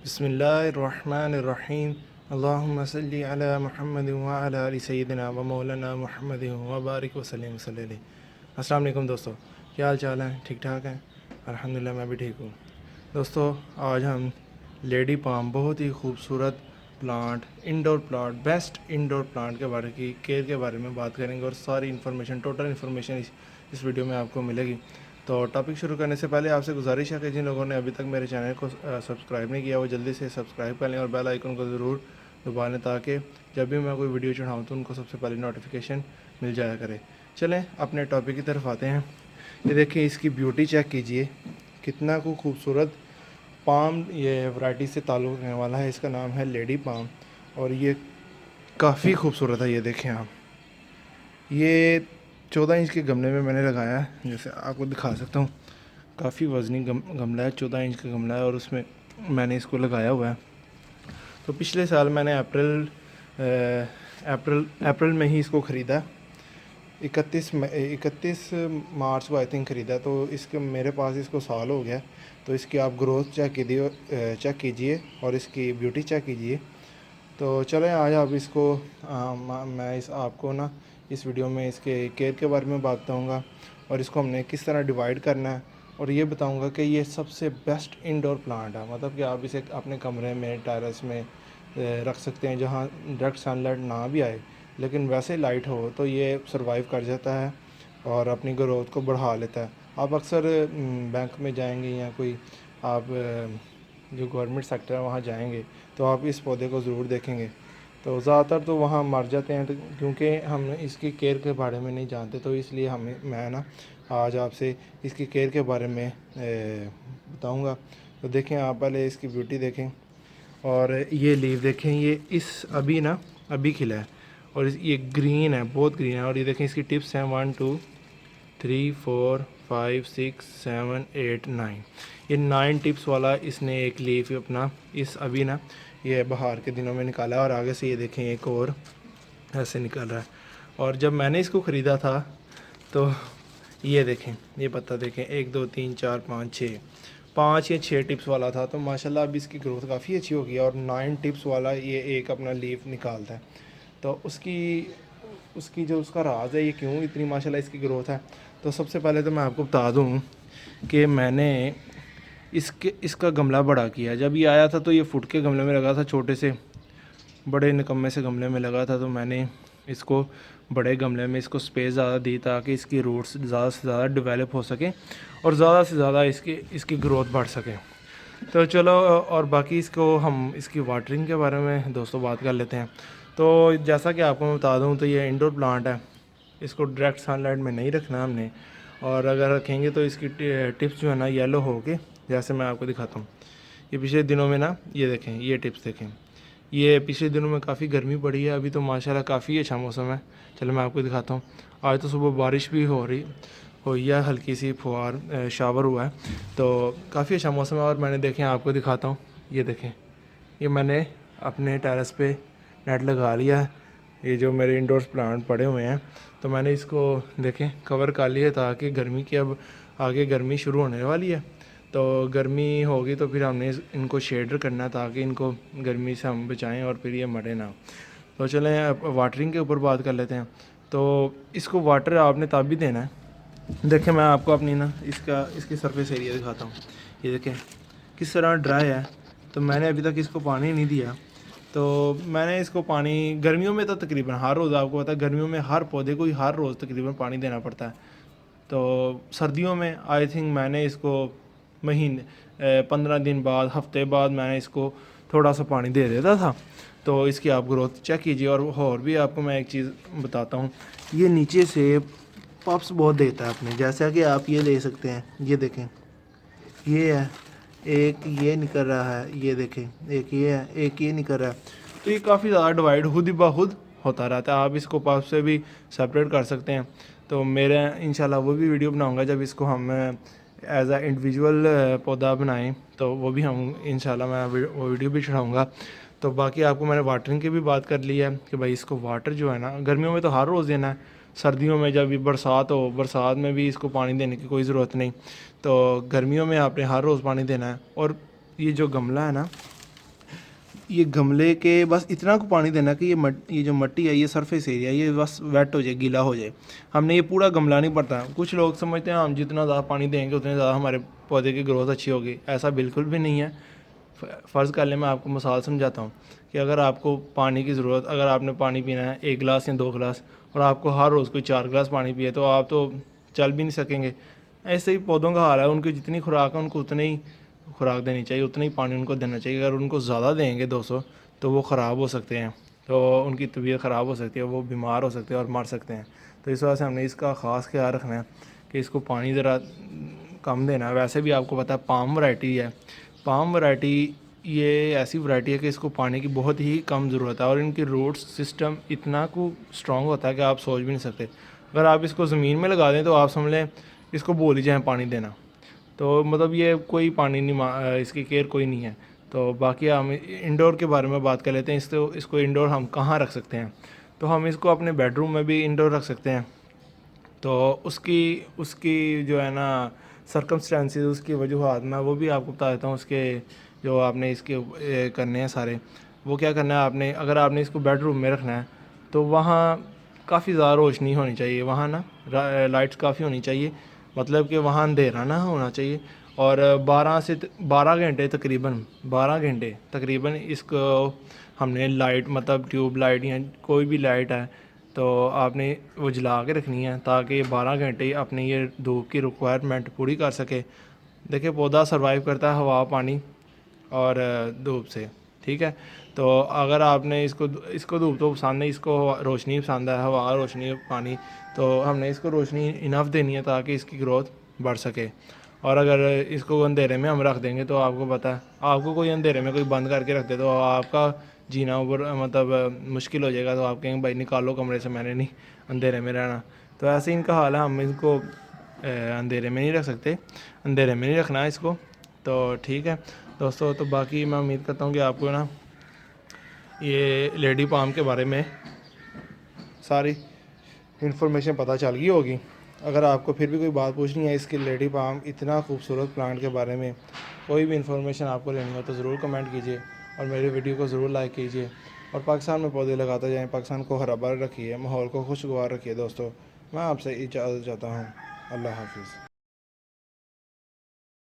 بسم اللہ الرحمن الرحیم اللہم صلی علی محمد وعلی آل سیدنا و مولانا محمد وبارک وسلم صلی اللہ. السلام علیکم دوستو، کیا حال چال ہیں؟ ٹھیک ٹھاک ہیں؟ الحمدللہ میں بھی ٹھیک ہوں. دوستو آج ہم لیڈی پام بہت ہی خوبصورت plant, indoor plant, best indoor plant کے بارے کی کیئر کے بارے میں بات کریں گے، اور ساری انفارمیشن، ٹوٹل انفارمیشن اس ویڈیو میں آپ کو ملے گی. تو ٹاپک شروع کرنے سے پہلے آپ سے گزارش ہے کہ جن لوگوں نے ابھی تک میرے چینل کو سبسکرائب نہیں کیا وہ جلدی سے سبسکرائب کر لیں اور بیل آئیکن کو ضرور دبا لیں تاکہ جب بھی میں کوئی ویڈیو چڑھاؤں تو ان کو سب سے پہلے نوٹیفیکیشن مل جایا کرے. چلیں اپنے ٹاپک کی طرف آتے ہیں. یہ دیکھیں، اس کی بیوٹی چیک کیجئے، کتنا کو خوبصورت پام یہ ورائٹی سے تعلق رکھنے والا ہے. اس کا نام ہے لیڈی پام اور یہ کافی خوبصورت ہے. یہ دیکھیں آپ، یہ 14 انچ کے گملے میں نے لگایا ہے، جیسے آپ کو دکھا سکتا ہوں. کافی وزنی گملہ ہے، 14 انچ کا گملہ ہے اور اس میں نے اس کو لگایا ہوا ہے. تو پچھلے سال میں نے اپریل میں ہی اس کو خریدا، 31 مارچ کو آئی تھنک خریدا. تو اس کے میرے پاس اس کو سال ہو گیا. تو اس کی آپ گروتھ چیک کیجئے اور اس کی بیوٹی چیک کیجئے. تو چلیں آج آپ اس کو میں آپ کو اس ویڈیو میں اس کے کیئر کے بارے میں بات بتاؤں گا، اور اس کو ہم نے کس طرح ڈیوائڈ کرنا ہے، اور یہ بتاؤں گا کہ یہ سب سے بیسٹ انڈور پلانٹ ہے. مطلب کہ آپ اسے اپنے کمرے میں، ٹیرس میں رکھ سکتے ہیں جہاں ڈائریکٹ سن لائٹ نہ بھی آئے، لیکن ویسے لائٹ ہو تو یہ سروائیو کر جاتا ہے اور اپنی گروتھ کو بڑھا لیتا ہے. آپ اکثر بینک میں جائیں گے یا کوئی آپ جو گورنمنٹ سیکٹر ہے وہاں جائیں گے تو آپ اس پودے کو ضرور دیکھیں گے. تو زیادہ تر تو وہاں مر جاتے ہیں کیونکہ ہم اس کی کیئر کے بارے میں نہیں جانتے. تو اس لیے میں آج آپ سے اس کی کیئر کے بارے میں بتاؤں گا. تو دیکھیں آپ پہلے اس کی بیوٹی دیکھیں، اور یہ لیو دیکھیں، یہ ابھی کھلا ہے اور یہ گرین ہے، بہت گرین ہے. اور یہ دیکھیں اس کی ٹپس ہیں 1 2 3 4 5 6 7 8 9. یہ 9 ٹپس والا اس نے ایک لیف اپنا یہ بہار کے دنوں میں نکالا ہے، اور آگے سے یہ دیکھیں ایک اور ایسے نکل رہا ہے. اور جب میں نے اس کو خریدا تھا تو یہ دیکھیں، یہ پتا دیکھیں 1 2 3 4 5 6 یا 6 ٹپس والا تھا. تو ماشاءاللہ اب اس کی گروتھ کافی اچھی ہو گئی ہے، اور 9 ٹپس والا یہ ایک اپنا لیف نکالتا ہے. تو اس کی جو اس کا راز ہے، یہ کیوں اتنی ماشاءاللہ اس کی گروتھ ہے. تو سب سے پہلے تو میں آپ کو بتا دوں کہ میں نے اس کا گملہ بڑا کیا. جب یہ آیا تھا تو یہ فٹ کے گملے میں لگا تھا، چھوٹے سے بڑے نکمے سے گملے میں لگا تھا. تو میں نے اس کو بڑے گملے میں اس کو سپیس زیادہ دی تاکہ اس کی روٹس زیادہ سے زیادہ ڈیولپ ہو سکیں اور زیادہ سے زیادہ اس کی گروتھ بڑھ سکے. تو چلو، اور باقی اس کی واٹرنگ کے بارے میں دوستوں بات کر لیتے ہیں. تو جیسا کہ آپ کو میں بتا دوں تو یہ انڈور پلانٹ ہے، اس کو ڈائریکٹ سن لائٹ میں نہیں رکھنا ہم نے، اور اگر رکھیں گے تو اس کی ٹپس جو ہے نا یلو ہو کے، جیسے میں آپ کو دکھاتا ہوں. یہ پچھلے دنوں میں یہ دیکھیں، یہ ٹپس دیکھیں، یہ پچھلے دنوں میں کافی گرمی پڑی ہے. ابھی تو ماشاءاللہ کافی اچھا موسم ہے. چلو میں آپ کو دکھاتا ہوں. آج تو صبح بارش بھی ہوئی ہے، ہلکی سی فوار شاور ہوا ہے، تو کافی اچھا موسم ہے. اور میں نے دیکھیں آپ کو دکھاتا ہوں، یہ دیکھیں، یہ میں نے اپنے ٹیرس پہ نیٹ لگا لیا ہے. یہ جو میرے انڈورس پلانٹ پڑے ہوئے ہیں تو میں نے اس کو دیکھیں کور کر لیا تاکہ گرمی کی اب آگے گرمی شروع ہونے والی ہے. تو گرمی ہوگی تو پھر ہم نے ان کو شیڈر کرنا تاکہ ان کو گرمی سے ہم بچائیں اور پھر یہ مرے نہ. تو چلیں اب واٹرنگ کے اوپر بات کر لیتے ہیں. تو اس کو واٹر آپ نے تب بھی دینا ہے. دیکھیں میں آپ کو اپنی اس کی سرفیس ایریا دکھاتا ہوں. یہ دیکھیں کس طرح ڈرائی ہے. تو میں نے ابھی تک اس کو پانی نہیں دیا. تو میں نے اس کو پانی گرمیوں میں تو تقریباً ہر روز، آپ کو پتہ ہے گرمیوں میں ہر پودے کو ہی ہر روز تقریباً پانی دینا پڑتا ہے. تو سردیوں میں آئی تھنک میں نے اس کو 15 دن بعد، ہفتے بعد میں نے اس کو تھوڑا سا پانی دے دیتا تھا. تو اس کی آپ گروتھ چیک کیجئے. اور بھی آپ کو میں ایک چیز بتاتا ہوں، یہ نیچے سے پپس بہت دیتا ہے اپنے، جیسا کہ آپ یہ دے سکتے ہیں. یہ دیکھیں، یہ ہے ایک، یہ نکل رہا ہے، یہ دیکھیں ایک یہ ہے، ایک یہ نکل رہا ہے. تو یہ کافی زیادہ ڈیوائڈ خود بخود ہوتا رہتا ہے. آپ اس کو پپ سے بھی سپریٹ کر سکتے ہیں. تو میرے انشاءاللہ وہ بھی ویڈیو بناؤں گا جب اس کو ہم ایز اے انڈیویجول پودا بنائیں، تو وہ بھی ہم انشاءاللہ میں وہ ویڈیو بھی چڑھاؤں گا. تو باقی آپ کو میں نے واٹرنگ کی بھی بات کر لی ہے کہ بھائی اس کو واٹر جو ہے نا گرمیوں میں تو ہر روز دینا ہے. سردیوں میں جب برسات ہو، برسات میں بھی اس کو پانی دینے کی کوئی ضرورت نہیں. تو گرمیوں میں آپ نے ہر روز پانی دینا ہے. اور یہ جو گملہ ہے نا، یہ گملے کے بس اتنا کو پانی دینا کہ یہ جو مٹی ہے یہ سرفیس ایریا یہ بس ویٹ ہو جائے, گیلا ہو جائے. ہم نے یہ پورا گملہ نہیں پڑتا. کچھ لوگ سمجھتے ہیں ہم جتنا زیادہ پانی دیں گے اتنے زیادہ ہمارے پودے کی گروتھ اچھی ہوگی. ایسا بالکل بھی نہیں ہے. فرض کر لیں میں آپ کو مثال سمجھاتا ہوں کہ اگر آپ کو پانی کی ضرورت, اگر آپ نے پانی پینا ہے 1 گلاس یا 2 گلاس اور آپ کو ہر روز کوئی 4 گلاس پانی پیے تو آپ تو چل بھی نہیں سکیں گے. ایسے ہی پودوں کا حال ہے. ان کی جتنی خوراک ہے ان کو اتنی ہی خوراک دینی چاہیے, اتنا ہی پانی ان کو دینا چاہیے. اگر ان کو زیادہ دیں گے 200 تو وہ خراب ہو سکتے ہیں, تو ان کی طبیعت خراب ہو سکتی ہے, وہ بیمار ہو سکتے ہیں اور مر سکتے ہیں. تو اس وجہ سے ہم نے اس کا خاص خیال رکھنا ہے کہ اس کو پانی ذرا کم دینا ہے. ویسے بھی آپ کو پتہ ہے پام ورائٹی ہے, پام ورائٹی یہ ایسی ورائٹی ہے کہ اس کو پانی کی بہت ہی کم ضرورت ہے اور ان کی روٹ سسٹم اتنا کو اسٹرانگ ہوتا ہے کہ آپ سوچ بھی نہیں سکتے. اگر آپ اس کو زمین میں لگا دیں تو آپ سمجھ لیں اس کو بول ہی جائیں پانی دینا, تو مطلب یہ کوئی پانی نہیں, اس کی کیئر کوئی نہیں ہے. تو باقی ہم انڈور کے بارے میں بات کر لیتے ہیں. اس کو انڈور ہم کہاں رکھ سکتے ہیں, تو ہم اس کو اپنے بیڈ روم میں بھی انڈور رکھ سکتے ہیں. تو اس کی جو ہے نا سرکمسٹانسز, اس کی وجوہات میں وہ بھی آپ کو بتا دیتا ہوں. اس کے جو آپ نے اس کے کرنے ہیں سارے, وہ کیا کرنا ہے آپ نے, اگر آپ نے اس کو بیڈ روم میں رکھنا ہے تو وہاں کافی زیادہ روشنی ہونی چاہیے, وہاں نا لائٹس کافی ہونی چاہیے, مطلب کہ وہاں اندھیرا نہ ہونا چاہیے. اور 12 گھنٹے تقریباً اس کو ہم نے لائٹ, مطلب ٹیوب لائٹ یا کوئی بھی لائٹ ہے تو آپ نے وہ جلا کے رکھنی ہے تاکہ یہ 12 گھنٹے اپنی یہ دھوپ کی ریکوائرمنٹ پوری کر سکے. دیکھیں پودا سروائیو کرتا ہے ہوا, پانی اور دھوپ سے, ٹھیک ہے. تو اگر آپ نے اس کو دھوپ تو پسند نہیں, اس کو روشنی پسند ہے, ہوا, روشنی, پانی, تو ہم نے اس کو روشنی انف دینی ہے تاکہ اس کی گروتھ بڑھ سکے. اور اگر اس کو اندھیرے میں ہم رکھ دیں گے تو آپ کو پتہ ہے, آپ کو کوئی اندھیرے میں کوئی بند کر کے رکھ دے تو آپ کا جینا اوپر مطلب مشکل ہو جائے گا. تو آپ کہیں بھائی نکالو کمرے سے, میں نے نہیں اندھیرے میں رہنا. تو ایسے ہی ان کا حال ہے. ہم ان کو اندھیرے میں نہیں رکھ سکتے, اندھیرے میں نہیں رکھنا ہے اس کو. تو ٹھیک ہے دوستو, تو باقی میں امید کرتا ہوں کہ آپ کو نا یہ لیڈی پام کے بارے میں ساری انفارمیشن پتہ چل گئی ہوگی. اگر آپ کو پھر بھی کوئی بات پوچھنی ہے اس کی لیڈی پام اتنا خوبصورت پلانٹ کے بارے میں, کوئی بھی انفارمیشن آپ کو لینی ہو تو ضرور کمنٹ کیجیے اور میری ویڈیو کو ضرور لائک کیجیے. اور پاکستان میں پودے لگاتے جائیں, پاکستان کو ہرا بھرا رکھیے, ماحول کو خوشگوار رکھیے. دوستو میں آپ سے اجازت چاہتا ہوں. اللہ حافظ.